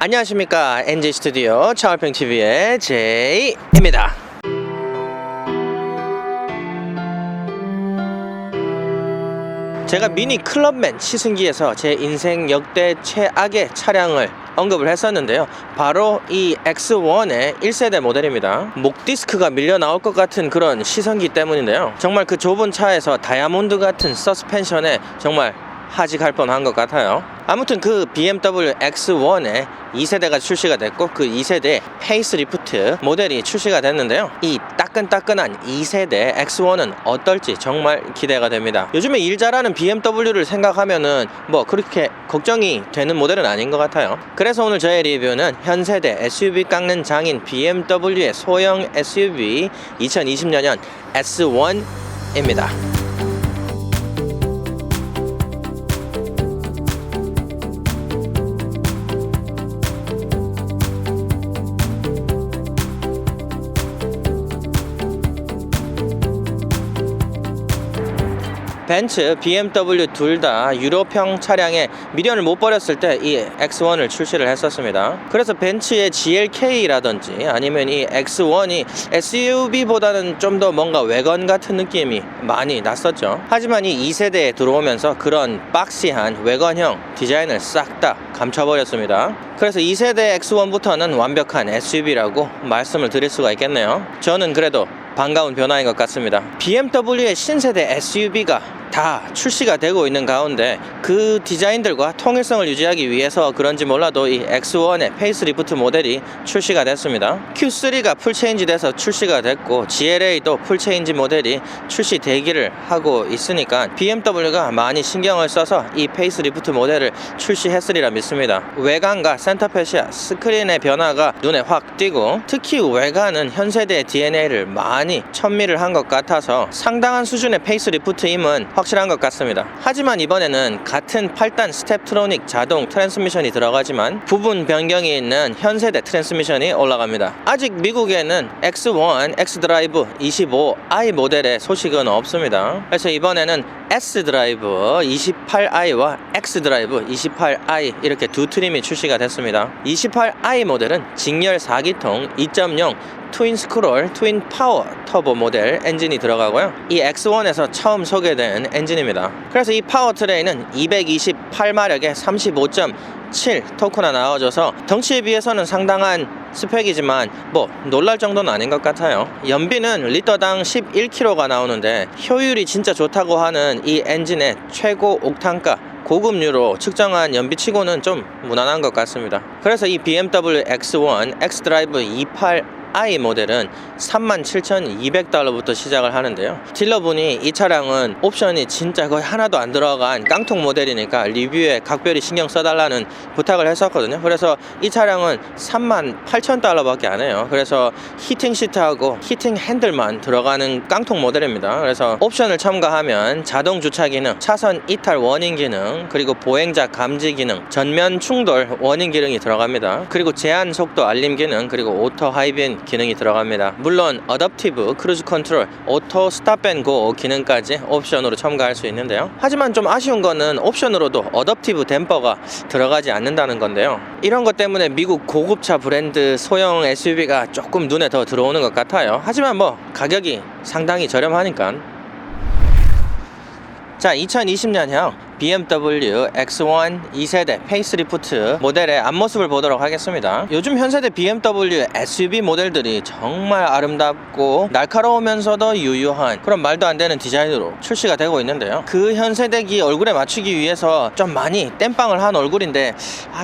안녕하십니까, NJ 스튜디오 차월평TV의 제이입니다. 제가 미니 클럽맨 시승기에서 제 인생 역대 최악의 차량을 언급을 했었는데요, 바로 이 X1의 1세대 모델입니다. 목 디스크가 밀려 나올 것 같은 그런 시승기 때문인데요, 정말 그 좁은 차에서 다이아몬드 같은 서스펜션에 정말 하직할 뻔한 것 같아요. 아무튼 그 BMW X1의 2세대가 출시가 됐고, 그 2세대 페이스리프트 모델이 출시가 됐는데요, 이 따끈따끈한 2세대 X1은 어떨지 정말 기대가 됩니다. 요즘에 일 잘하는 BMW를 생각하면은 뭐 그렇게 걱정이 되는 모델은 아닌 것 같아요. 그래서 오늘 저의 리뷰는 현세대 SUV 깎는 장인 BMW의 소형 SUV 2020년형 S1입니다. 벤츠, BMW 둘 다 유럽형 차량에 미련을 못 버렸을 때 이 X1을 출시를 했었습니다. 그래서 벤츠의 GLK라든지 아니면 이 X1이 SUV보다는 좀 더 뭔가 외건 같은 느낌이 많이 났었죠. 하지만 이 2세대에 들어오면서 그런 박시한 외건형 디자인을 싹 다 감춰버렸습니다. 그래서 2세대 X1부터는 완벽한 SUV라고 말씀을 드릴 수가 있겠네요. 저는 그래도 반가운 변화인 것 같습니다. BMW의 신세대 SUV가 다 출시가 되고 있는 가운데 그 디자인들과 통일성을 유지하기 위해서 그런지 몰라도 이 X1의 페이스리프트 모델이 출시가 됐습니다. Q3가 풀체인지 돼서 출시가 됐고, GLA도 풀체인지 모델이 출시되기를 하고 있으니까 BMW가 많이 신경을 써서 이 페이스리프트 모델을 출시했으리라 믿습니다. 외관과 센터페시아, 스크린의 변화가 눈에 확 띄고, 특히 외관은 현세대의 DNA를 많이 천미를 한 것 같아서 상당한 수준의 페이스리프트임은 확실한 것 같습니다. 하지만 이번에는 같은 8단 스텝트로닉 자동 트랜스미션이 들어가지만 부분 변경이 있는 현세대 트랜스미션이 올라갑니다. 아직 미국에는 X1, X드라이브 25i 모델의 소식은 없습니다. 그래서 이번에는 S드라이브 28i와 X드라이브 28i 이렇게 두 트림이 출시가 됐습니다. 28i 모델은 직렬 4기통 2.0 트윈 스크롤, 트윈 파워 터보 모델 엔진이 들어가고요, 이 X1에서 처음 소개된 엔진입니다. 그래서 이 파워트레인은 228마력에 35.7 토크나 나와줘서 덩치에 비해서는 상당한 스펙이지만 뭐 놀랄 정도는 아닌 것 같아요. 연비는 리터당 11km가 나오는데 효율이 진짜 좋다고 하는 이 엔진의 최고 옥탄가 고급유로 측정한 연비치고는 좀 무난한 것 같습니다. 그래서 이 BMW X1 X드라이브 28i 모델은 37,200달러부터 시작을 하는데요, 딜러분이 이 차량은 옵션이 진짜 거의 하나도 안 들어간 깡통 모델이니까 리뷰에 각별히 신경 써달라는 부탁을 했었거든요. 그래서 이 차량은 38,000달러 밖에 안 해요. 그래서 히팅 시트하고 히팅 핸들만 들어가는 깡통 모델입니다. 그래서 옵션을 첨가하면 자동 주차 기능, 차선 이탈 워닝 기능, 그리고 보행자 감지 기능, 전면 충돌 워닝 기능이 들어갑니다. 그리고 제한 속도 알림 기능, 그리고 오토 하이빈 기능이 들어갑니다. 물론 어댑티브 크루즈 컨트롤, 오토 스탑 앤 고 기능까지 옵션으로 첨가할 수 있는데요, 하지만 좀 아쉬운 거는 옵션으로도 어댑티브 댐퍼가 들어가지 않는다는 건데요, 이런 것 때문에 미국 고급차 브랜드 소형 SUV가 조금 눈에 더 들어오는 것 같아요. 하지만 뭐 가격이 상당히 저렴하니까. 자, 2020년형 BMW X1 2세대 페이스리프트 모델의 앞모습을 보도록 하겠습니다. 요즘 현세대 BMW SUV 모델들이 정말 아름답고 날카로우면서도 유유한 그런 말도 안 되는 디자인으로 출시가 되고 있는데요, 그 현세대기 얼굴에 맞추기 위해서 좀 많이 땜빵을 한 얼굴인데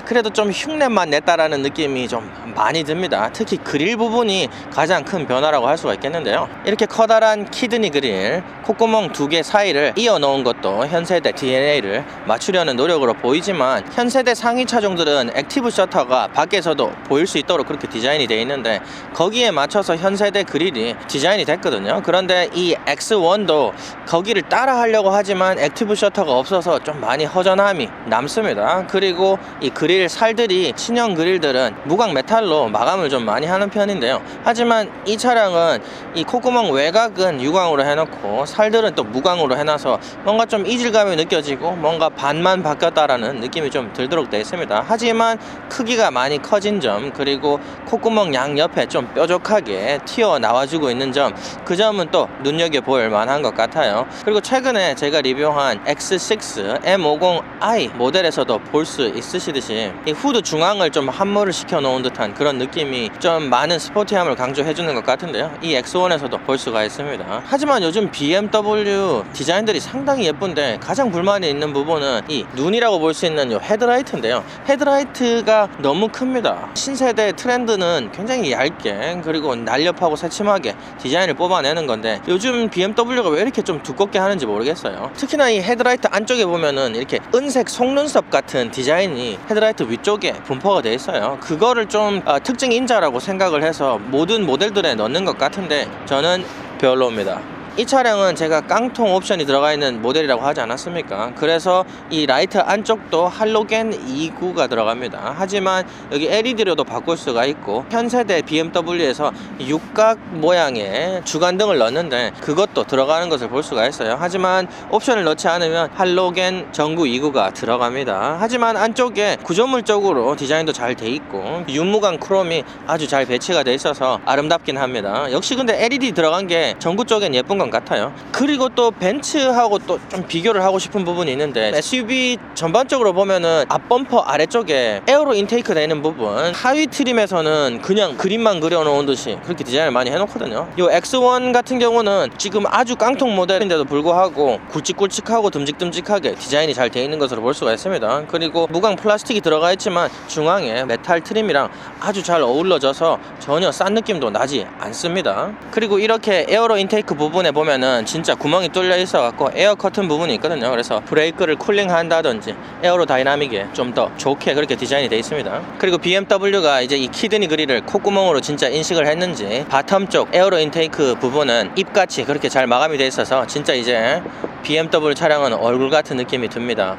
그래도 좀 흉내만 냈다라는 느낌이 좀 많이 듭니다. 특히 그릴 부분이 가장 큰 변화라고 할 수가 있겠는데요, 이렇게 커다란 키드니 그릴, 콧구멍 2개 사이를 이어 놓은 것도 현세대 DNA를 맞추려는 노력으로 보이지만, 현세대 상위 차종들은 액티브 셔터가 밖에서도 보일 수 있도록 그렇게 디자인이 되어 있는데 거기에 맞춰서 현세대 그릴이 디자인이 됐거든요. 그런데 이 X1도 거기를 따라 하려고 하지만 액티브 셔터가 없어서 좀 많이 허전함이 남습니다. 그리고 이 그릴 살들이, 신형 그릴들은 무광 메탈로 마감을 좀 많이 하는 편인데요, 하지만 이 차량은 이 콧구멍 외곽은 유광으로 해놓고 살들은 또 무광으로 해놔서 뭔가 좀 이질감이 느껴지고 뭔가 반만 바뀌었다라는 느낌이 좀 들도록 되어 있습니다. 하지만 크기가 많이 커진 점, 그리고 콧구멍 양옆에 좀 뾰족하게 튀어나와주고 있는 점, 그 점은 또 눈여겨볼 만한 것 같아요. 그리고 최근에 제가 리뷰한 X6 M50i 모델에서도 볼 수 있으시듯이 이 후드 중앙을 좀 함몰을 시켜 놓은 듯한 그런 느낌이 좀 많은 스포티함을 강조해주는 것 같은데요, 이 X1에서도 볼 수가 있습니다. 하지만 요즘 BMW 디자인들이 상당히 예쁜데 가장 불만이 있는 부분은 이 눈이라고 볼 수 있는 이 헤드라이트인데요, 헤드라이트가 너무 큽니다. 신세대 트렌드는 굉장히 얇게, 그리고 날렵하고 새침하게 디자인을 뽑아내는 건데 요즘 BMW가 왜 이렇게 좀 두껍게 하는지 모르겠어요. 특히나 이 헤드라이트 안쪽에 보면은 이렇게 은색 속눈썹 같은 디자인이 헤드라이트 위쪽에 분포가 돼 있어요. 그거를 좀 특징 인자라고 생각을 해서 모든 모델들에 넣는 것 같은데 저는 별로입니다. 이 차량은 제가 깡통 옵션이 들어가 있는 모델이라고 하지 않았습니까? 그래서 이 라이트 안쪽도 할로겐 2구가 들어갑니다. 하지만 여기 LED로도 바꿀 수가 있고, 현세대 BMW에서 육각 모양의 주간등을 넣었는데 그것도 들어가는 것을 볼 수가 있어요. 하지만 옵션을 넣지 않으면 할로겐 전구 2구가 들어갑니다. 하지만 안쪽에 구조물적으로 디자인도 잘 돼 있고 윤무광 크롬이 아주 잘 배치가 돼 있어서 아름답긴 합니다. 역시 근데 LED 들어간 게 전구 쪽엔 예쁜 건 같아요. 그리고 또 벤츠하고 또 좀 비교를 하고 싶은 부분이 있는데, SUV 전반적으로 보면은 앞범퍼 아래쪽에 에어로 인테이크 되는 부분, 하위 트림에서는 그냥 그림만 그려놓은 듯이 그렇게 디자인을 많이 해놓거든요. 이 X1 같은 경우는 지금 아주 깡통 모델인데도 불구하고 굵직굵직하고 듬직듬직하게 디자인이 잘 되어 있는 것으로 볼 수가 있습니다. 그리고 무광 플라스틱이 들어가 있지만 중앙에 메탈 트림이랑 아주 잘 어우러져서 전혀 싼 느낌도 나지 않습니다. 그리고 이렇게 에어로 인테이크 부분에 보면은 진짜 구멍이 뚫려 있어 갖고 에어 커튼 부분이 있거든요. 그래서 브레이크를 쿨링 한다든지 에어로 다이나믹에 좀 더 좋게 그렇게 디자인이 되어 있습니다. 그리고 BMW가 이제 이 키드니 그릴을 콧구멍으로 진짜 인식을 했는지 바텀 쪽 에어로 인테이크 부분은 입같이 그렇게 잘 마감이 되어 있어서 진짜 이제 BMW 차량은 얼굴 같은 느낌이 듭니다.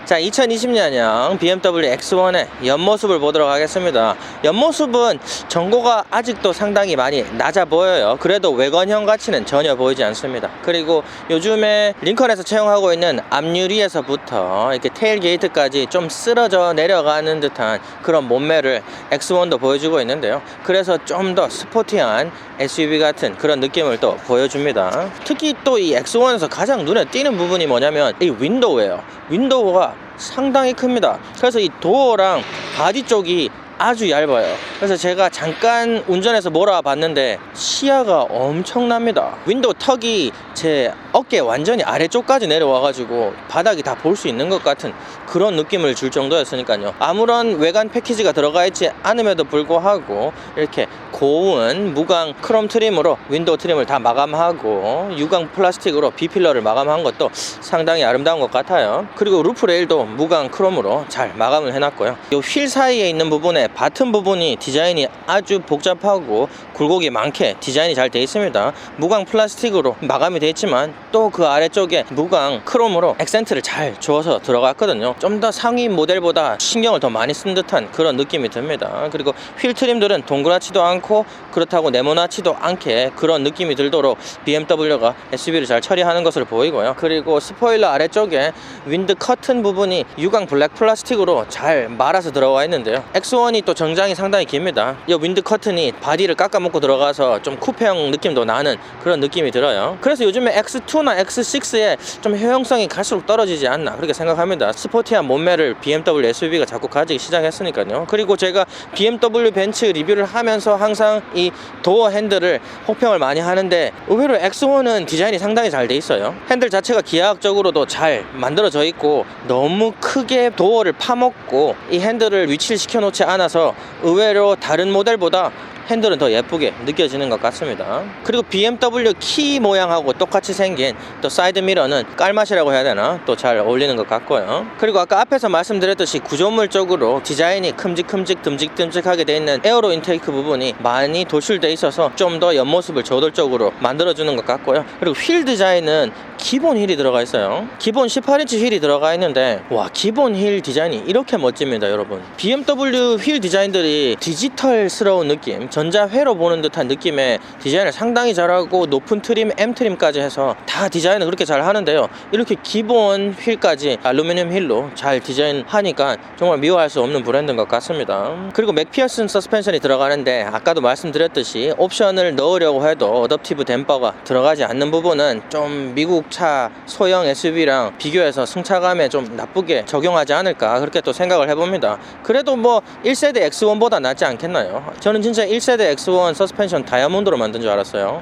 자, 2020년형 BMW X1의 옆모습을 보도록 하겠습니다. 옆모습은 전고가 아직도 상당히 많이 낮아 보여요. 그래도 외관형 가치는 전혀 보이지 않습니다. 그리고 요즘에 링컨에서 채용하고 있는 앞유리에서부터 이렇게 테일게이트까지 좀 쓰러져 내려가는 듯한 그런 몸매를 X1도 보여주고 있는데요. 그래서 좀 더 스포티한 SUV 같은 그런 느낌을 또 보여줍니다. 특히 또 이 X1에서 가장 눈에 띄는 부분이 뭐냐면 이 윈도우예요. 윈도우가 상당히 큽니다. 그래서 이 도어랑 바디 쪽이 아주 얇아요. 그래서 제가 잠깐 운전해서 몰아봤는데 시야가 엄청납니다. 윈도우 턱이 제 어깨 완전히 아래쪽까지 내려와가지고 바닥이 다 볼 수 있는 것 같은 그런 느낌을 줄 정도였으니까요. 아무런 외관 패키지가 들어가 있지 않음에도 불구하고 이렇게 고운 무광 크롬 트림으로 윈도우 트림을 다 마감하고 유광 플라스틱으로 B필러를 마감한 것도 상당히 아름다운 것 같아요. 그리고 루프 레일도 무광 크롬으로 잘 마감을 해놨고요. 이 휠 사이에 있는 부분에 바튼 부분이 디자인이 아주 복잡하고 굴곡이 많게 디자인이 잘 되어 있습니다. 무광 플라스틱으로 마감이 되어 있지만 또 그 아래쪽에 무광 크롬으로 액센트를 잘 주어서 들어갔거든요. 좀 더 상위 모델보다 신경을 더 많이 쓴 듯한 그런 느낌이 듭니다. 그리고 휠 트림들은 동그랗지도 않고 그렇다고 네모나지도 않게 그런 느낌이 들도록 BMW가 SUV를 잘 처리하는 것으로 보이고요. 그리고 스포일러 아래쪽에 윈드 커튼 부분이 유광 블랙 플라스틱으로 잘 말아서 들어와 있는데요. X1이 또 정장이 상당히 깁니다. 이 윈드 커튼이 바디를 깎아먹고 들어가서 좀 쿠페형 느낌도 나는 그런 느낌이 들어요. 그래서 요즘에 X2나 X6의 좀 효용성이 갈수록 떨어지지 않나 그렇게 생각합니다. 스포티한 몸매를 BMW SUV가 자꾸 가지기 시작했으니까요. 그리고 제가 BMW 벤츠 리뷰를 하면서 항상 이 도어 핸들을 혹평을 많이 하는데 의외로 X1은 디자인이 상당히 잘 돼 있어요. 핸들 자체가 기하학적으로도 잘 만들어져 있고 너무 크게 도어를 파먹고 이 핸들을 위치를 시켜놓지 않아서 의외로 다른 모델보다 핸들은 더 예쁘게 느껴지는 것 같습니다. 그리고 BMW 키 모양하고 똑같이 생긴 또 사이드 미러는 깔맛이라고 해야 되나 또 잘 어울리는 것 같고요. 그리고 아까 앞에서 말씀드렸듯이 구조물 쪽으로 디자인이 큼직큼직 듬직듬직하게 되어 있는 에어로 인테이크 부분이 많이 도출되어 있어서 좀 더 옆모습을 저돌적으로 만들어주는 것 같고요. 그리고 휠 디자인은 기본 휠이 들어가 있어요. 기본 18인치 휠이 들어가 있는데 와, 기본 휠 디자인이 이렇게 멋집니다, 여러분. BMW 휠 디자인들이 디지털스러운 느낌, 전자회로 보는 듯한 느낌의 디자인을 상당히 잘하고 높은 트림, M 트림까지 해서 다 디자인을 그렇게 잘 하는데요. 이렇게 기본 휠까지 알루미늄 휠로 잘 디자인하니까 정말 미워할 수 없는 브랜드인 것 같습니다. 그리고 맥피어슨 서스펜션이 들어가는데 아까도 말씀드렸듯이 옵션을 넣으려고 해도 어댑티브 댐퍼가 들어가지 않는 부분은 좀 미국 차 소형 SUV랑 비교해서 승차감에 좀 나쁘게 적용하지 않을까 그렇게 또 생각을 해봅니다. 그래도 뭐 1세대 X1보다 낫지 않겠나요? 저는 진짜 1세대 X1 서스펜션 다이아몬드로 만든 줄 알았어요.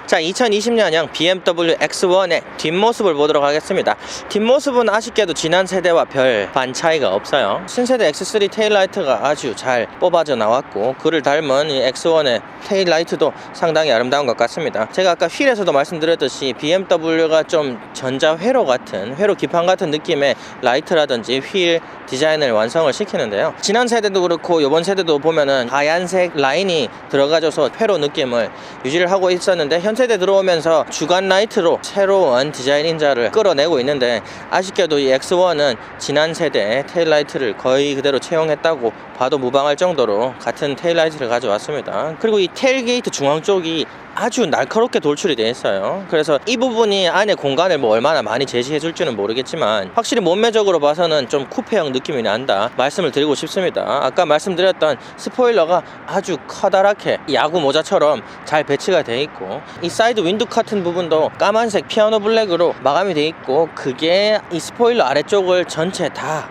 자, 2020년형 BMW X1의 뒷모습을 보도록 하겠습니다. 뒷모습은 아쉽게도 지난 세대와 별 반 차이가 없어요. 신세대 X3 테일라이트가 아주 잘 뽑아져 나왔고 그를 닮은 이 X1의 테일라이트도 상당히 아름다운 것 같습니다. 제가 아까 휠에서도 말씀드렸듯이 BMW가 좀 전자회로 같은, 회로 기판 같은 느낌의 라이트라든지 휠 디자인을 완성을 시키는데요. 지난 세대도 그렇고 이번 세대도 보면은 하얀색 라인이 들어가줘서 회로 느낌을 유지를 하고 있었는데 현 세대 들어오면서 주간 라이트로 새로운 디자인 인자를 끌어내고 있는데 아쉽게도 이 X1은 지난 세대의 테일라이트를 거의 그대로 채용했다고 봐도 무방할 정도로 같은 테일라이트를 가져왔습니다. 그리고 이 테일게이트 중앙 쪽이 아주 날카롭게 돌출이 되어 있어요. 그래서 이 부분이 안에 공간을 뭐 얼마나 많이 제시해 줄지는 모르겠지만 확실히 몸매적으로 봐서는 좀 쿠페형 느낌이 난다 말씀을 드리고 싶습니다. 아까 말씀드렸던 스포일러가 아주 커다랗게 야구 모자처럼 잘 배치가 되어 있고 이 사이드 윈도 같은 부분도 까만색 피아노 블랙으로 마감이 되어 있고 그게 이 스포일러 아래쪽을 전체 다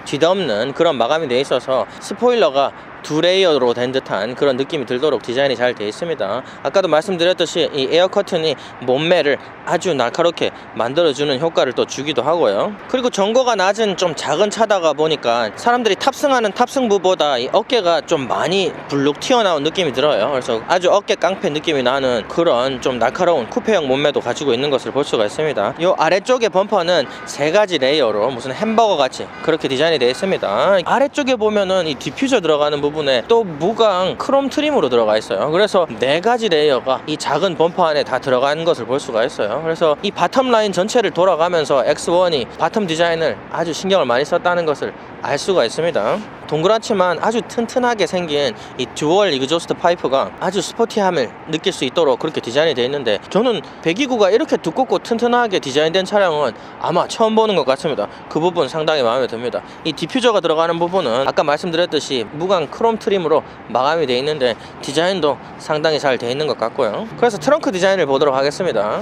뒤덮는 그런 마감이 되어 있어서 스포일러가 두 레이어로 된 듯한 그런 느낌이 들도록 디자인이 잘 되어 있습니다. 아까도 말씀드렸듯이 이 에어 커튼이 몸매를 아주 날카롭게 만들어주는 효과를 또 주기도 하고요. 그리고 전고가 낮은 좀 작은 차다가 보니까 사람들이 탑승하는 탑승부보다 이 어깨가 좀 많이 불룩 튀어나온 느낌이 들어요. 그래서 아주 어깨 깡패 느낌이 나는 그런 좀 날카로운 쿠페형 몸매도 가지고 있는 것을 볼 수가 있습니다. 이 아래쪽의 범퍼는 세 가지 레이어로 무슨 햄버거 같이 그렇게 디자인이 되어 있습니다. 아래쪽에 보면은 이 디퓨저 들어가는 부분에 또 무광 크롬 트림으로 들어가 있어요. 그래서 네 가지 레이어가 이 작은 범퍼 안에 다 들어가는 것을 볼 수가 있어요. 그래서 이 바텀 라인 전체를 돌아가면서 X1이 바텀 디자인을 아주 신경을 많이 썼다는 것을 알 수가 있습니다. 동그랗지만 아주 튼튼하게 생긴 이 듀얼 이그조스트 파이프가 아주 스포티함을 느낄 수 있도록 그렇게 디자인이 되어 있는데 저는 배기구가 이렇게 두껍고 튼튼하게 디자인된 차량은 아마 처음 보는 것 같습니다. 그 부분 상당히 마음에 듭니다. 이 디퓨저가 들어가는 부분은 아까 말씀드렸듯이 무광 크롬 트림으로 마감이 되어 있는데 디자인도 상당히 잘 되어 있는 것 같고요. 그래서 트렁크 디자인을 보도록 하겠습니다.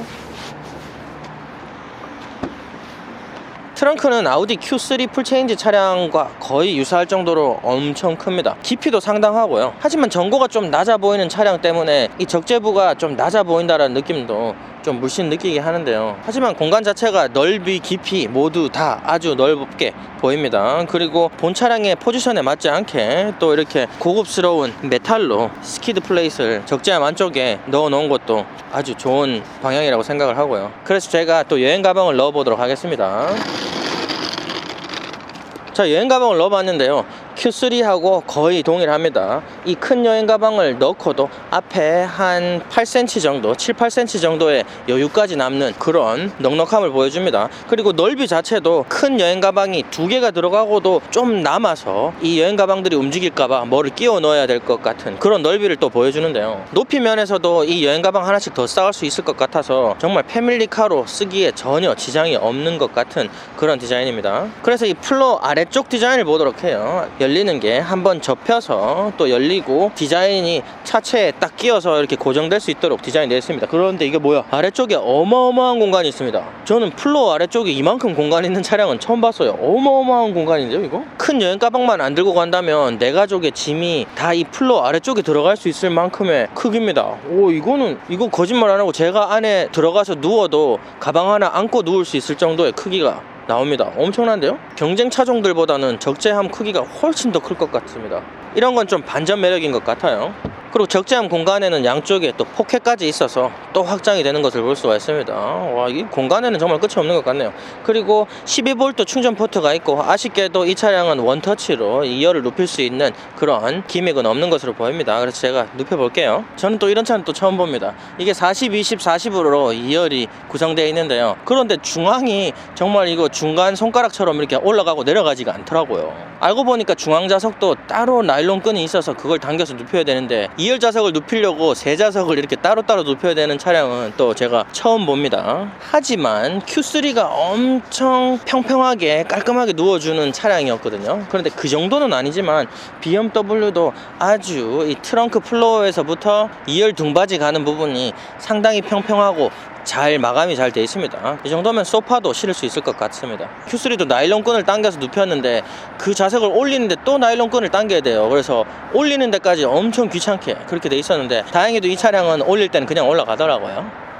트렁크는 아우디 Q3 풀체인지 차량과 거의 유사할 정도로 엄청 큽니다. 깊이도 상당하고요. 하지만 전고가 좀 낮아 보이는 차량 때문에 이 적재부가 좀 낮아 보인다는 느낌도 좀 물씬 느끼게 하는데요. 하지만 공간 자체가 넓이, 깊이 모두 다 아주 넓게 보입니다. 그리고 본 차량의 포지션에 맞지 않게 또 이렇게 고급스러운 메탈로 스키드 플레이트를 적재함 안쪽에 넣어 놓은 것도 아주 좋은 방향이라고 생각을 하고요. 그래서 제가 또 여행 가방을 넣어 보도록 하겠습니다. 자, 여행 가방을 넣어봤는데요. Q3하고 거의 동일합니다. 이 큰 여행 가방을 넣고도 앞에 한 8cm 정도, 7, 8cm 정도의 여유까지 남는 그런 넉넉함을 보여줍니다. 그리고 넓이 자체도 큰 여행 가방이 두 개가 들어가고도 좀 남아서 이 여행 가방들이 움직일까봐 뭐를 끼워 넣어야 될 것 같은 그런 넓이를 또 보여주는데요. 높이 면에서도 이 여행 가방 하나씩 더 쌓을 수 있을 것 같아서 정말 패밀리카로 쓰기에 전혀 지장이 없는 것 같은 그런 디자인입니다. 그래서 이 플로어 아래쪽 디자인을 보도록 해요. 열리는 게 한번 접혀서 또 열리고 디자인이 차체에 딱 끼어서 이렇게 고정될 수 있도록 디자인되어 있습니다. 그런데 이게 뭐야? 아래쪽에 어마어마한 공간이 있습니다. 저는 플로어 아래쪽에 이만큼 공간이 있는 차량은 처음 봤어요. 어마어마한 공간인데요, 이거? 큰 여행 가방만 안 들고 간다면 내 가족의 짐이 다 이 플로어 아래쪽에 들어갈 수 있을 만큼의 크기입니다. 오, 이거 거짓말 안 하고 제가 안에 들어가서 누워도 가방 하나 안고 누울 수 있을 정도의 크기가 나옵니다. 엄청난데요? 경쟁 차종들보다는 적재함 크기가 훨씬 더 클 것 같습니다. 이런 건 좀 반전 매력인 것 같아요. 그리고 적재함 공간에는 양쪽에 또 포켓까지 있어서 또 확장이 되는 것을 볼 수가 있습니다. 와, 이 공간에는 정말 끝이 없는 것 같네요. 그리고 12V 충전 포트가 있고, 아쉽게도 이 차량은 원터치로 2열을 눕힐 수 있는 그런 기믹은 없는 것으로 보입니다. 그래서 제가 눕혀볼게요. 저는 또 이런 차는 또 처음 봅니다. 이게 40, 20, 40으로 2열이 구성되어 있는데요. 그런데 중앙이 정말 이거 중간 손가락처럼 이렇게 올라가고 내려가지가 않더라고요. 알고 보니까 중앙 좌석도 따로 나일론 끈이 있어서 그걸 당겨서 눕혀야 되는데, 2열 좌석을 눕히려고 세 좌석을 이렇게 따로따로 눕혀야 되는 차량은 또 제가 처음 봅니다. 하지만 Q3가 엄청 평평하게 깔끔하게 누워주는 차량이었거든요. 그런데 그 정도는 아니지만 BMW도 아주 이 트렁크 플로어에서부터 2열 등받이 가는 부분이 상당히 평평하고 잘 마감이 잘 되어 있습니다. 이 정도면 소파도 실을 수 있을 것 같습니다. Q3도 나일론 끈을 당겨서 눕혔는데 그 좌석을 올리는데 또 나일론 끈을 당겨야 돼요. 그래서 올리는 데까지 엄청 귀찮게 그렇게 돼 있었는데, 다행히도 이 차량은 올릴 때는 그냥 올라가더라고요.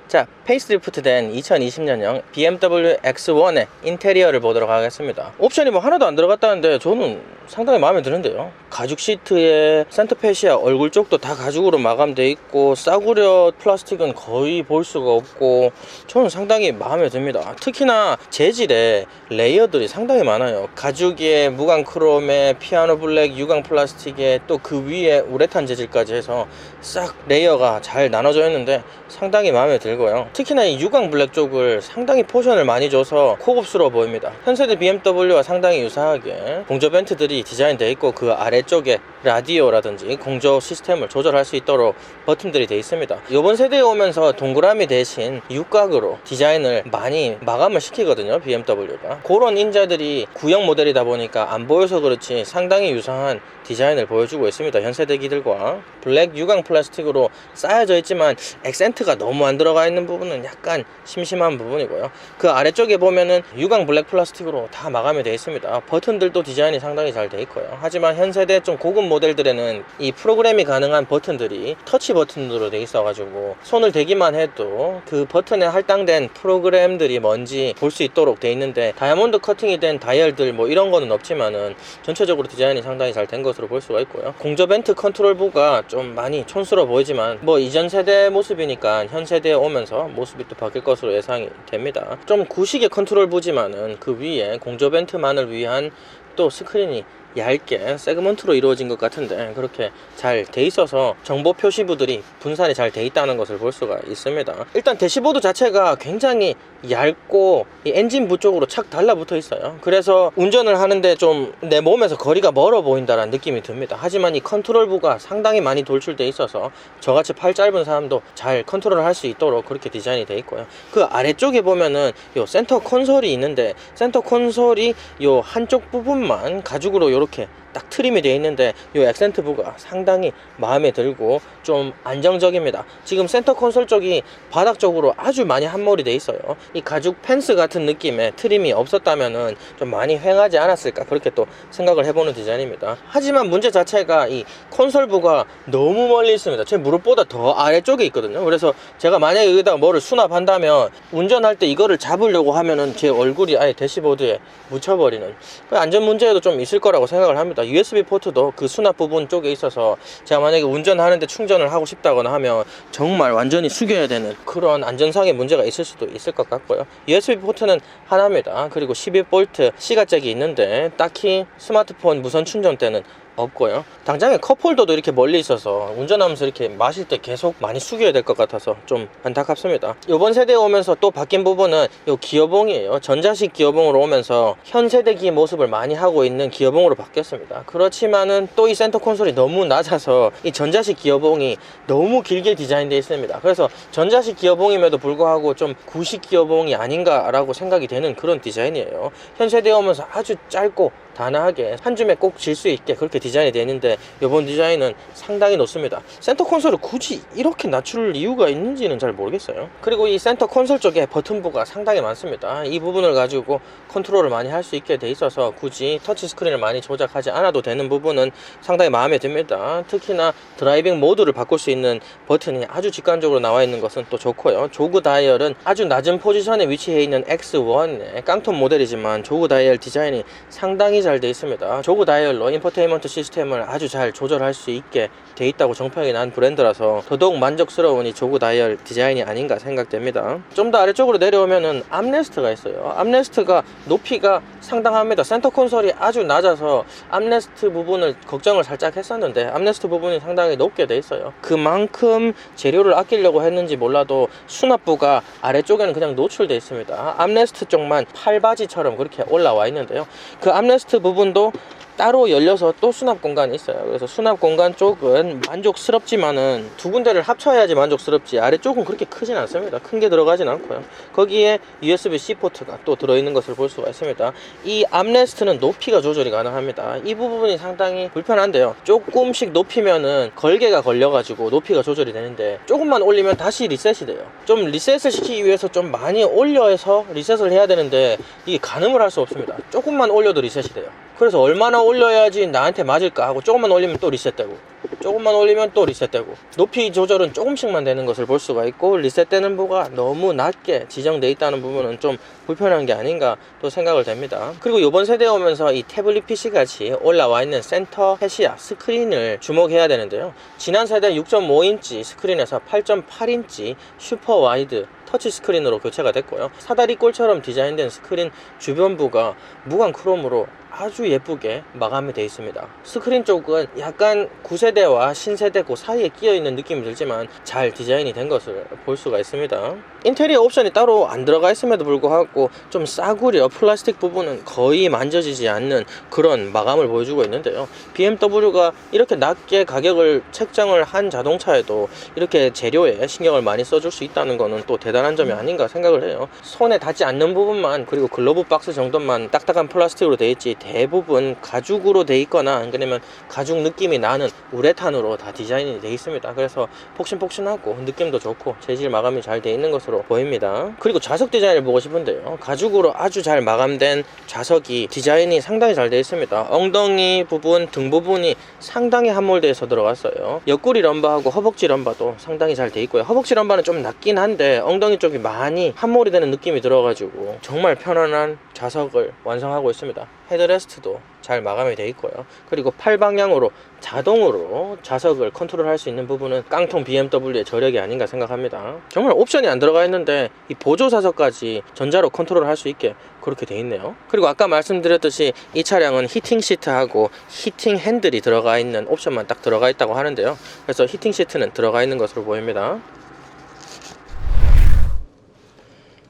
자, 페이스리프트 된 2020년형 BMW X1의 인테리어를 보도록 하겠습니다. 옵션이 뭐 하나도 안 들어갔다는데 저는 상당히 마음에 드는데요. 가죽 시트에 센터페시아 얼굴 쪽도 다 가죽으로 마감되어 있고, 싸구려 플라스틱은 거의 볼 수가 없고, 저는 상당히 마음에 듭니다. 특히나 재질에 레이어들이 상당히 많아요. 가죽에 무광 크롬에 피아노 블랙 유광 플라스틱에 또 그 위에 우레탄 재질까지 해서 싹 레이어가 잘 나눠져 있는데 상당히 마음에 들고요. 특히나 이 유광 블랙 쪽을 상당히 포션을 많이 줘서 고급스러워 보입니다. 현세대 BMW와 상당히 유사하게 공조 벤트들이 디자인되어 있고, 그 아래쪽에 라디오라든지 공조 시스템을 조절할 수 있도록 버튼들이 되어 있습니다. 이번 세대에 오면서 동그라미 대신 육각으로 디자인을 많이 마감을 시키거든요, BMW가. 그런 인자들이 구형 모델이다 보니까 안 보여서 그렇지 상당히 유사한 디자인을 보여주고 있습니다. 현세대기들과 블랙 유광 플라스틱으로 쌓여져 있지만 액센트가 너무 안 들어가 있는 부분은 약간 심심한 부분이고요. 그 아래쪽에 보면은 유광 블랙 플라스틱으로 다 마감이 되어 있습니다. 버튼들도 디자인이 상당히 잘 되어 있고요. 하지만 현세대 좀 고급 모델들에는 이 프로그램이 가능한 버튼들이 터치 버튼으로 되어 있어 가지고 손을 대기만 해도 그 버튼에 할당된 프로그램들이 뭔지 볼 수 있도록 되어 있는데, 다이아몬드 커팅이 된 다이얼들 뭐 이런 거는 없지만은 전체적으로 디자인이 상당히 잘 된 것으로 볼 수가 있고요. 공조 벤트 컨트롤부가 좀 많이 촌스러워 보이지만 뭐 이전 세대 모습이니까 현 세대에 오면서 모습이 또 바뀔 것으로 예상이 됩니다. 좀 구식의 컨트롤부지만은 그 위에 공조 벤트만을 위한 또 스크린이 얇게 세그먼트로 이루어진 것 같은데 그렇게 잘 돼 있어서 정보 표시부들이 분산이 잘 돼 있다는 것을 볼 수가 있습니다. 일단 대시보드 자체가 굉장히 얇고 이 엔진부 쪽으로 착 달라붙어 있어요. 그래서 운전을 하는데 좀 내 몸에서 거리가 멀어 보인다는 느낌이 듭니다. 하지만 이 컨트롤부가 상당히 많이 돌출돼 있어서 저같이 팔 짧은 사람도 잘 컨트롤을 할 수 있도록 그렇게 디자인이 돼 있고요. 그 아래쪽에 보면은 요 센터 콘솔이 있는데, 센터 콘솔이 요 한쪽 부분만 가죽으로 이렇게 딱 트림이 되어 있는데 이 액센트부가 상당히 마음에 들고 좀 안정적입니다. 지금 센터 콘솔 쪽이 바닥 쪽으로 아주 많이 함몰이 되어 있어요. 이 가죽 펜스 같은 느낌의 트림이 없었다면은 좀 많이 휑하지 않았을까, 그렇게 또 생각을 해보는 디자인입니다. 하지만 문제 자체가 이 콘솔부가 너무 멀리 있습니다. 제 무릎보다 더 아래쪽에 있거든요. 그래서 제가 만약에 여기다가 뭐를 수납한다면 운전할 때 이거를 잡으려고 하면은 제 얼굴이 아예 대시보드에 묻혀버리는 안전 문제도 좀 있을 거라고 생각을 합니다. USB 포트도 그 수납 부분 쪽에 있어서 제가 만약에 운전하는데 충전을 하고 싶다거나 하면 정말 완전히 숙여야 되는 그런 안전상의 문제가 있을 수도 있을 것 같고요. USB 포트는 하나입니다. 그리고 12V C가잭이 있는데 딱히 스마트폰 무선 충전 때는 없고요. 당장에 컵홀더도 이렇게 멀리 있어서 운전하면서 이렇게 마실 때 계속 많이 숙여야 될 것 같아서 좀 안타깝습니다. 이번 세대에 오면서 또 바뀐 부분은 이 기어봉이에요. 전자식 기어봉으로 오면서 현 세대기의 모습을 많이 하고 있는 기어봉으로 바뀌었습니다. 그렇지만은 또 이 센터 콘솔이 너무 낮아서 이 전자식 기어봉이 너무 길게 디자인되어 있습니다. 그래서 전자식 기어봉임에도 불구하고 좀 구식 기어봉이 아닌가라고 생각이 되는 그런 디자인이에요. 현 세대에 오면서 아주 짧고 단아하게 한 줌에 꼭 질 수 있게 그렇게 디자인이 되어 있는데, 이번 디자인은 상당히 높습니다. 센터 콘솔을 굳이 이렇게 낮출 이유가 있는지는 잘 모르겠어요. 그리고 이 센터 콘솔 쪽에 버튼부가 상당히 많습니다. 이 부분을 가지고 컨트롤을 많이 할 수 있게 돼 있어서 굳이 터치 스크린을 많이 조작하지 않아도 되는 부분은 상당히 마음에 듭니다. 특히나 드라이빙 모드를 바꿀 수 있는 버튼이 아주 직관적으로 나와 있는 것은 또 좋고요. 조그 다이얼은 아주 낮은 포지션에 위치해 있는 X1의 깡통 모델이지만 조그 다이얼 디자인이 상당히 상당히 잘 돼 있습니다. 조그 다이얼로 인포테인먼트 시스템을 아주 잘 조절할 수 있게 돼 있다고 정평이 난 브랜드라서 더더욱 만족스러운 이 조그 다이얼 디자인이 아닌가 생각됩니다. 좀 더 아래쪽으로 내려오면은 암레스트가 있어요. 암레스트가 높이가 상당합니다. 센터 콘솔이 아주 낮아서 암레스트 부분을 걱정을 살짝 했었는데 암레스트 부분이 상당히 높게 돼 있어요. 그만큼 재료를 아끼려고 했는지 몰라도 수납부가 아래쪽에는 그냥 노출돼 있습니다. 암레스트 쪽만 팔바지처럼 그렇게 올라와 있는데요. 그 암레스트 부분도 따로 열려서 또 수납 공간이 있어요. 그래서 수납 공간 쪽은 만족스럽지만은 두 군데를 합쳐야지 만족스럽지 아래쪽은 그렇게 크진 않습니다. 큰 게 들어가진 않고요. 거기에 USB-C 포트가 또 들어있는 것을 볼 수가 있습니다. 이 암레스트는 높이가 조절이 가능합니다. 이 부분이 상당히 불편한데요. 조금씩 높이면은 걸개가 걸려가지고 높이가 조절이 되는데 조금만 올리면 다시 리셋이 돼요. 좀 리셋을 시키기 위해서 좀 많이 올려서 리셋을 해야 되는데 이게 가늠을 할 수 없습니다. 조금만 올려도 리셋이 돼요. 그래서 얼마나 올려야지 나한테 맞을까 하고 조금만 올리면 또 리셋되고 조금만 올리면 또 리셋되고 높이 조절은 조금씩만 되는 것을 볼 수가 있고 리셋되는 부가 너무 낮게 지정되어 있다는 부분은 좀 불편한 게 아닌가 또 생각을 됩니다. 그리고 이번 세대에 오면서 이 태블릿 PC 같이 올라와 있는 센터 해시아 스크린을 주목해야 되는데요. 지난 세대 6.5인치 스크린에서 8.8인치 슈퍼 와이드 터치 스크린으로 교체가 됐고요. 사다리 꼴처럼 디자인된 스크린 주변부가 무광 크롬으로 아주 예쁘게 마감이 되어 있습니다. 스크린 쪽은 약간 9세대와 신세대 그 사이에 끼어 있는 느낌이 들지만 잘 디자인이 된 것을 볼 수가 있습니다. 인테리어 옵션이 따로 안 들어가 있음에도 불구하고 좀 싸구려 플라스틱 부분은 거의 만져지지 않는 그런 마감을 보여주고 있는데요. BMW가 이렇게 낮게 가격을 책정을 한 자동차에도 이렇게 재료에 신경을 많이 써줄 수 있다는 거는 또 대단한 점이 아닌가 생각을 해요. 손에 닿지 않는 부분만 그리고 글러브 박스 정도만 딱딱한 플라스틱으로 되어 있지 대부분 가죽으로 돼 있거나 아니면 가죽 느낌이 나는 우레탄으로 다 디자인이 돼 있습니다. 그래서 폭신폭신하고 느낌도 좋고 재질 마감이 잘 돼 있는 것으로 보입니다. 그리고 좌석 디자인을 보고 싶은데요. 가죽으로 아주 잘 마감된 좌석이 디자인이 상당히 잘 돼 있습니다. 엉덩이 부분, 등 부분이 상당히 함몰돼서 들어갔어요. 옆구리 럼바하고 허벅지 럼바도 상당히 잘 돼 있고요. 허벅지 럼바는 좀 낮긴 한데 엉덩이 쪽이 많이 함몰이 되는 느낌이 들어가지고 정말 편안한 좌석을 완성하고 있습니다. 헤드레스트도 잘 마감이 되어 있고요. 그리고 팔 방향으로 자동으로 좌석을 컨트롤할 수 있는 부분은 깡통 BMW의 저력이 아닌가 생각합니다. 정말 옵션이 안 들어가 있는데 이 보조 좌석까지 전자로 컨트롤할 수 있게 그렇게 되어 있네요. 그리고 아까 말씀드렸듯이 이 차량은 히팅 시트하고 히팅 핸들이 들어가 있는 옵션만 딱 들어가 있다고 하는데요. 그래서 히팅 시트는 들어가 있는 것으로 보입니다.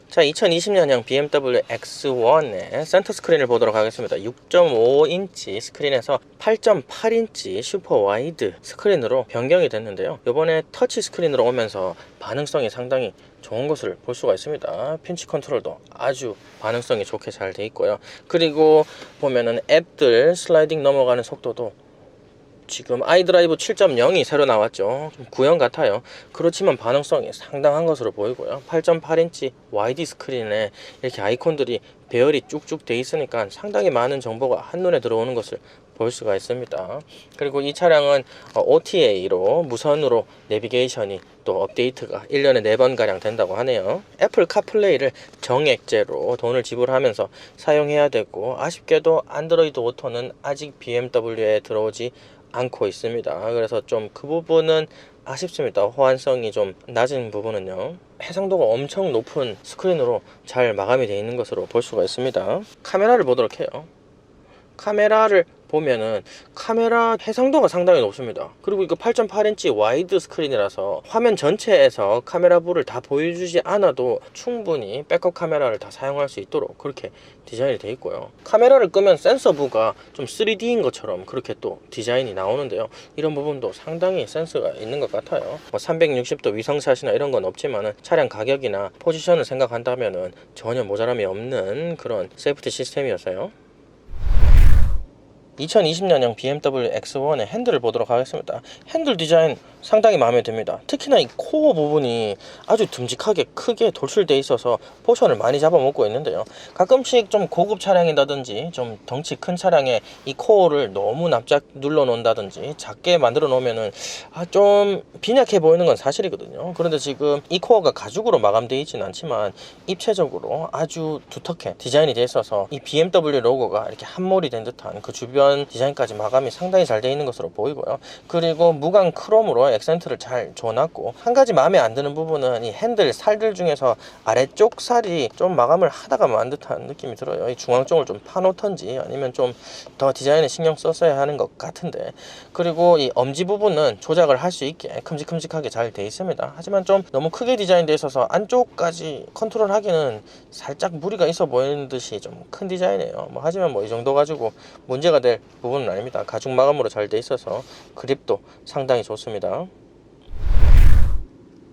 자, 2020년형 BMW X1의 센터 스크린을 보도록 하겠습니다. 6.5인치 스크린에서 8.8인치 슈퍼 와이드 스크린으로 변경이 됐는데요. 이번에 터치 스크린으로 오면서 반응성이 상당히 좋은 것을 볼 수가 있습니다. 핀치 컨트롤도 아주 반응성이 좋게 잘 돼 있고요. 그리고 보면은 앱들 슬라이딩 넘어가는 속도도 지금 아이드라이브 7.0이 새로 나왔죠. 좀 구형 같아요. 그렇지만 반응성이 상당한 것으로 보이고요. 8.8인치 YD 스크린에 이렇게 아이콘들이 배열이 쭉쭉 돼 있으니까 상당히 많은 정보가 한눈에 들어오는 것을 볼 수가 있습니다. 그리고 이 차량은 OTA로 무선으로 내비게이션이 또 업데이트가 1년에 4번가량 된다고 하네요. 애플 카플레이를 정액제로 돈을 지불하면서 사용해야 되고 아쉽게도 안드로이드 오토는 아직 BMW에 들어오지 않고 있습니다. 그래서 좀 그 부분은 아쉽습니다. 호환성이 좀 낮은 부분은요. 해상도가 엄청 높은 스크린으로 잘 마감이 되어 있는 것으로 볼 수가 있습니다. 카메라를 보도록 해요. 카메라를 보면은 카메라 해상도가 상당히 높습니다. 그리고 이거 8.8인치 와이드 스크린이라서 화면 전체에서 카메라 부를 다 보여주지 않아도 충분히 백업 카메라를 다 사용할 수 있도록 그렇게 디자인이 되어 있고요. 카메라를 끄면 센서 부가 좀 3D인 것처럼 그렇게 또 디자인이 나오는데요. 이런 부분도 상당히 센스가 있는 것 같아요. 360도 위성샷이나 이런 건 없지만은 차량 가격이나 포지션을 생각한다면은 전혀 모자람이 없는 그런 세이프티 시스템이었어요. 2020년형 BMW X1의 핸들을 보도록 하겠습니다. 핸들 디자인 상당히 마음에 듭니다. 특히나 이 코어 부분이 아주 듬직하게 크게 돌출되어 있어서 포션을 많이 잡아먹고 있는데요. 가끔씩 좀 고급 차량이라든지 좀 덩치 큰 차량에 이 코어를 너무 납작 눌러 놓는다든지 작게 만들어 놓으면은 좀 빈약해 보이는 건 사실이거든요. 그런데 지금 이 코어가 가죽으로 마감되어 있지는 않지만 입체적으로 아주 두텁게 디자인이 되어 있어서 이 BMW 로고가 이렇게 함몰이 된 듯한 그 주변 디자인까지 마감이 상당히 잘 되어 있는 것으로 보이고요. 그리고 무광 크롬으로 액센트를 잘 줘놨고, 한 가지 마음에 안 드는 부분은 이 핸들 살들 중에서 아래쪽 살이 좀 마감을 하다가 만 듯한 느낌이 들어요. 이 중앙 쪽을 좀 파놓던지 아니면 좀 더 디자인에 신경 썼어야 하는 것 같은데, 그리고 이 엄지 부분은 조작을 할 수 있게 큼직큼직하게 잘 되어 있습니다. 하지만 좀 너무 크게 디자인되어 있어서 안쪽까지 컨트롤하기는 살짝 무리가 있어 보이는 듯이 좀 큰 디자인이에요. 하지만 이 정도 가지고 문제가 될 부분은 아닙니다. 가죽 마감으로 잘 되어 있어서 그립도 상당히 좋습니다.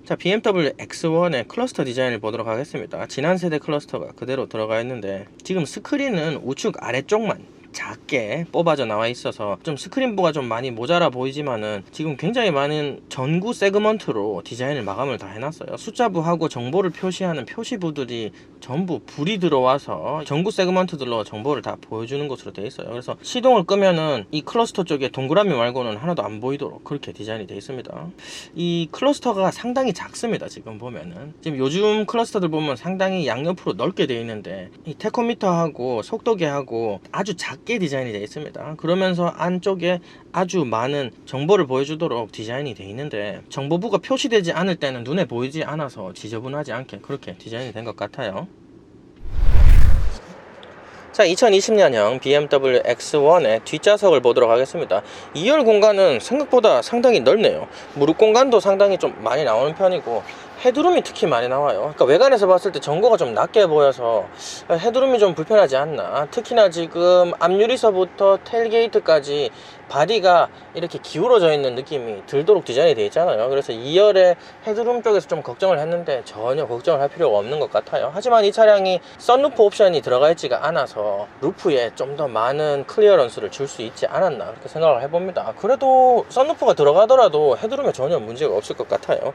자, BMW X1의 클러스터 디자인을 보도록 하겠습니다. 지난 세대 클러스터가 그대로 들어가 있는데, 지금 스크린은 우측 아래쪽만 작게 뽑아져 나와 있어서 좀 스크린부가 좀 많이 모자라 보이지만은 지금 굉장히 많은 전구 세그먼트로 디자인을 마감을 다 해놨어요. 숫자부하고 정보를 표시하는 표시부들이 전부 불이 들어와서 전구 세그먼트들로 정보를 다 보여주는 것으로 되어 있어요. 그래서 시동을 끄면은 이 클러스터 쪽에 동그라미 말고는 하나도 안 보이도록 그렇게 디자인이 되어 있습니다. 이 클러스터가 상당히 작습니다. 지금 보면은 지금 요즘 클러스터들 보면 상당히 양옆으로 넓게 되어 있는데, 이 태코미터하고 속도계하고 아주 작게 디자인이 되어 있습니다. 그러면서 안쪽에 아주 많은 정보를 보여주도록 디자인이 되어 있는데, 정보부가 표시되지 않을 때는 눈에 보이지 않아서 지저분하지 않게 그렇게 디자인이 된 것 같아요. 자, 2020년형 BMW X1의 뒷좌석을 보도록 하겠습니다. 2열 공간은 생각보다 상당히 넓네요. 무릎 공간도 상당히 좀 많이 나오는 편이고, 헤드룸이 특히 많이 나와요. 그러니까 외관에서 봤을 때 전고가 좀 낮게 보여서 헤드룸이 좀 불편하지 않나. 특히나 지금 앞유리서부터 텔게이트까지 바디가 이렇게 기울어져 있는 느낌이 들도록 디자인이 되어 있잖아요. 그래서 2열의 헤드룸 쪽에서 좀 걱정을 했는데 전혀 걱정을 할 필요가 없는 것 같아요. 하지만 이 차량이 썬루프 옵션이 들어가 있지가 않아서 루프에 좀 더 많은 클리어런스를 줄 수 있지 않았나 그렇게 생각을 해봅니다. 그래도 썬루프가 들어가더라도 헤드룸에 전혀 문제가 없을 것 같아요.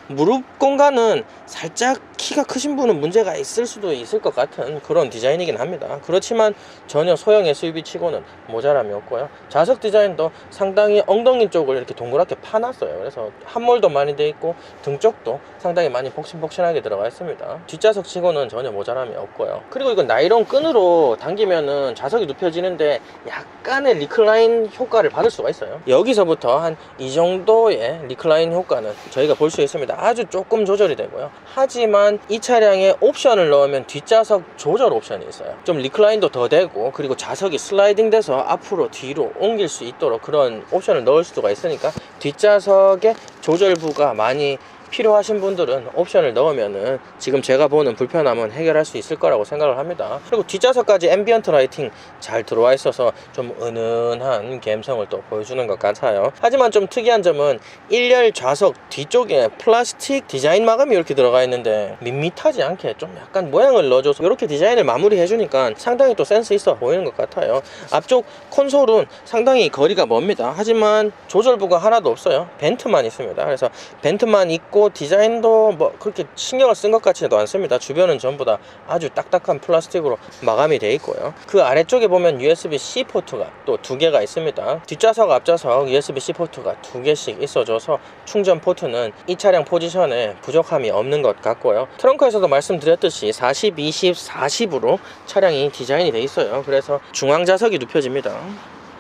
무릎 공간은 살짝 키가 크신 분은 문제가 있을 수도 있을 것 같은 그런 디자인이긴 합니다. 그렇지만 전혀 소형 SUV 치고는 모자람이 없고요. 좌석 디자인도 상당히 엉덩이 쪽을 이렇게 동그랗게 파놨어요. 그래서 함몰도 많이 돼 있고 등 쪽도 상당히 많이 폭신폭신하게 들어가 있습니다. 뒷좌석 치고는 전혀 모자람이 없고요. 그리고 이건 나이론 끈으로 당기면은 좌석이 눕혀지는데 약간의 리클라인 효과를 받을 수가 있어요. 여기서부터 한 이 정도의 리클라인 효과는 저희가 볼 수 있습니다. 아주 조금 조절이 되고요. 하지만 이 차량에 옵션을 넣으면 뒷좌석 조절 옵션이 있어요. 좀 리클라인도 더 되고, 그리고 좌석이 슬라이딩 돼서 앞으로 뒤로 옮길 수 있도록 그런 옵션을 넣을 수가 있으니까 뒷좌석에 조절부가 많이 필요하신 분들은 옵션을 넣으면은 지금 제가 보는 불편함은 해결할 수 있을 거라고 생각을 합니다. 그리고 뒷좌석까지 앰비언트 라이팅 잘 들어와 있어서 좀 은은한 감성을 또 보여주는 것 같아요. 하지만 좀 특이한 점은 1열 좌석 뒤쪽에 플라스틱 디자인 마감이 이렇게 들어가 있는데 밋밋하지 않게 좀 약간 모양을 넣어줘서 이렇게 디자인을 마무리해 주니까 상당히 또 센스 있어 보이는 것 같아요. 앞쪽 콘솔은 상당히 거리가 멉니다. 하지만 조절부가 하나도 없어요. 벤트만 있습니다. 그래서 벤트만 있고 디자인도 그렇게 신경을 쓴 것 같지도 않습니다. 주변은 전부 다 아주 딱딱한 플라스틱으로 마감이 되어 있고요. 그 아래쪽에 보면 USB-C 포트가 또 2개가 있습니다. 뒷좌석 앞좌석 USB-C 포트가 2개씩 있어줘서 충전 포트는 이 차량 포지션에 부족함이 없는 것 같고요. 트렁크에서도 말씀드렸듯이 40, 20, 40으로 차량이 디자인이 되어 있어요. 그래서 중앙 좌석이 눕혀집니다.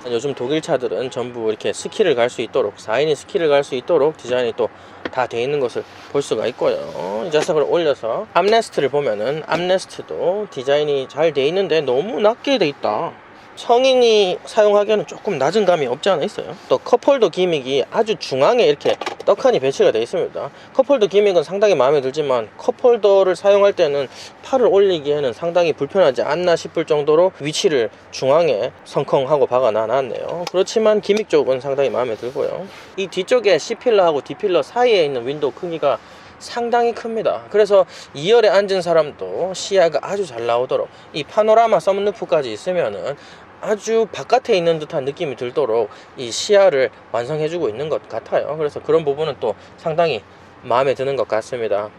요즘 독일 차들은 전부 이렇게 스키를 갈 수 있도록 4인이 스키를 갈 수 있도록 디자인이 또 다 되어 있는 것을 볼 수가 있고요. 이 좌석을 올려서 암레스트를 보면은 암레스트도 디자인이 잘 되어 있는데 너무 낮게 되어 있다. 성인이 사용하기에는 조금 낮은 감이 없지 않아 있어요. 또 컵홀더 기믹이 아주 중앙에 이렇게 떡하니 배치가 되어 있습니다. 컵홀더 기믹은 상당히 마음에 들지만 컵홀더를 사용할 때는 팔을 올리기에는 상당히 불편하지 않나 싶을 정도로 위치를 중앙에 성컹하고 박아 놨네요. 그렇지만 기믹 쪽은 상당히 마음에 들고요. 이 뒤쪽에 C필러하고 D필러 사이에 있는 윈도우 크기가 상당히 큽니다. 그래서 2열에 앉은 사람도 시야가 아주 잘 나오도록 이 파노라마 썬루프까지 있으면은 아주 바깥에 있는 듯한 느낌이 들도록 이 시야를 완성해주고 있는 것 같아요. 그래서 그런 부분은 또 상당히 마음에 드는 것 같습니다.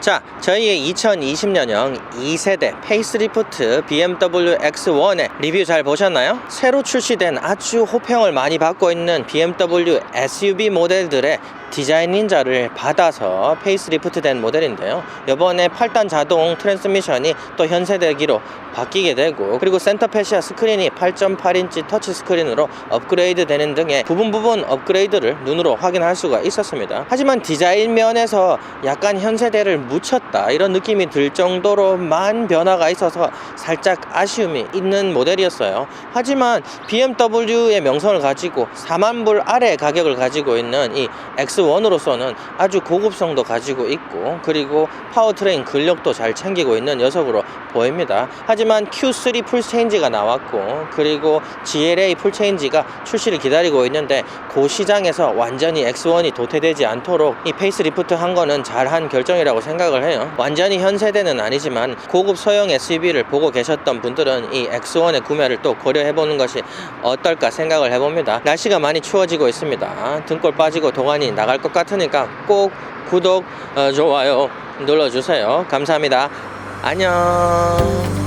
자, 저희의 2020년형 2세대 페이스리프트 BMW X1의 리뷰 잘 보셨나요? 새로 출시된 아주 호평을 많이 받고 있는 BMW SUV 모델들의 디자인 닌자를 받아서 페이스리프트 된 모델인데요. 이번에 8단 자동 트랜스미션이 또 현세대기로 바뀌게 되고, 그리고 센터 패시아 스크린이 8.8인치 터치 스크린으로 업그레이드 되는 등의 부분 업그레이드를 눈으로 확인할 수가 있었습니다. 하지만 디자인 면에서 약간 현세대를 묻혔다 이런 느낌이 들 정도로만 변화가 있어서 살짝 아쉬움이 있는 모델이었어요. 하지만 BMW의 명성을 가지고 4만 불 아래 가격을 가지고 있는 이 X1으로서는 아주 고급성도 가지고 있고, 그리고 파워트레인 근력도 잘 챙기고 있는 녀석으로 보입니다. 하지만 Q3 풀체인지가 나왔고, 그리고 GLA 풀체인지가 출시를 기다리고 있는데, 그 시장에서 완전히 X1이 도태되지 않도록 이 페이스리프트 한 거는 잘한 결정이라고 생각을 해요. 완전히 현 세대는 아니지만 고급 소형 SUV를 보고 계셨던 분들은 이 X1의 구매를 또 고려해보는 것이 어떨까 생각을 해봅니다. 날씨가 많이 추워지고 있습니다. 등골 빠지고 도가니 나갈 것 같으니까 꼭 구독, 좋아요 눌러주세요. 감사합니다. 안녕.